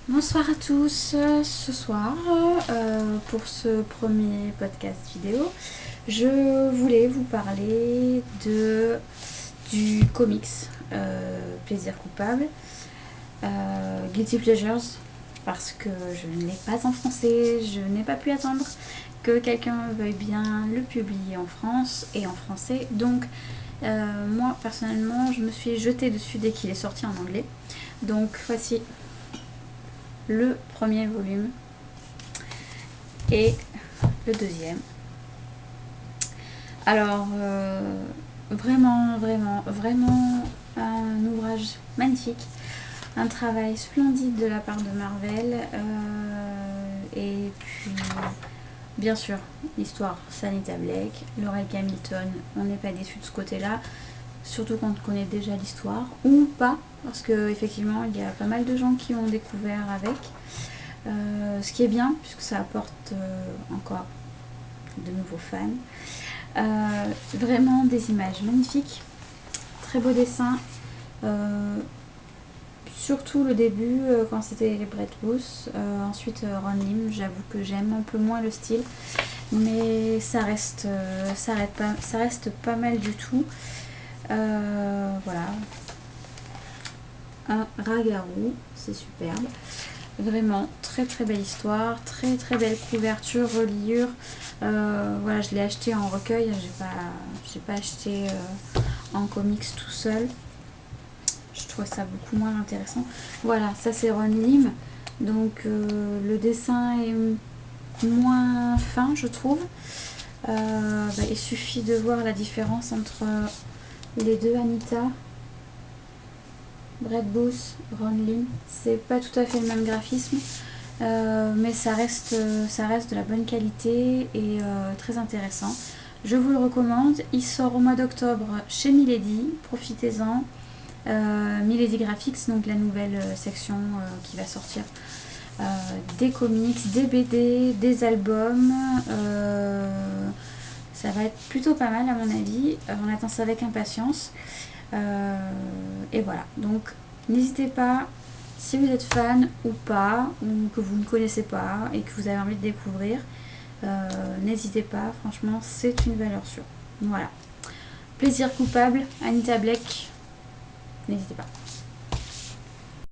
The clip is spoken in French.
Bonsoir à tous, ce soir pour ce premier podcast vidéo, je voulais vous parler du comics Plaisir coupable, Guilty Pleasures, parce que je ne l'ai pas en français, je n'ai pas pu attendre que quelqu'un veuille bien le publier en France et en français, donc moi personnellement je me suis jetée dessus dès qu'il est sorti en anglais, donc voici le premier volume et le deuxième. Alors, vraiment un ouvrage magnifique, un travail splendide de la part de Marvel, et puis bien sûr l'histoire Sanita Blake, Laurel Hamilton, on n'est pas déçu de ce côté-là, surtout quand on connaît déjà l'histoire ou pas, parce que effectivement il y a pas mal de gens qui ont découvert avec. Ce qui est bien puisque ça apporte encore de nouveaux fans. Vraiment des images magnifiques, très beau dessin, surtout le début quand c'était les Brett Booth, ensuite Ron Lim. J'avoue que j'aime un peu moins le style, mais ça reste pas mal du tout. Voilà, un Ragarou, c'est superbe. Vraiment très très belle histoire, très très belle couverture, reliure. Voilà, je l'ai acheté en recueil, j'ai pas acheté en comics tout seul. Je trouve ça beaucoup moins intéressant. Voilà, ça c'est Ron Lim. Donc le dessin est moins fin, je trouve. Il suffit de voir la différence entre les deux Anita. Brett Booth, Ron Lim, c'est pas tout à fait le même graphisme, mais ça reste de la bonne qualité et très intéressant. Je vous le recommande. Il sort au mois d'octobre chez Milady, profitez-en. Milady Graphics, donc la nouvelle section qui va sortir des comics, des BD, des albums. Ça va être plutôt pas mal à mon avis. On attend ça avec impatience. Et voilà, donc n'hésitez pas, si vous êtes fan ou pas, ou que vous ne connaissez pas et que vous avez envie de découvrir, n'hésitez pas, franchement c'est une valeur sûre. Voilà, Plaisir coupable, Anita Blake, n'hésitez pas.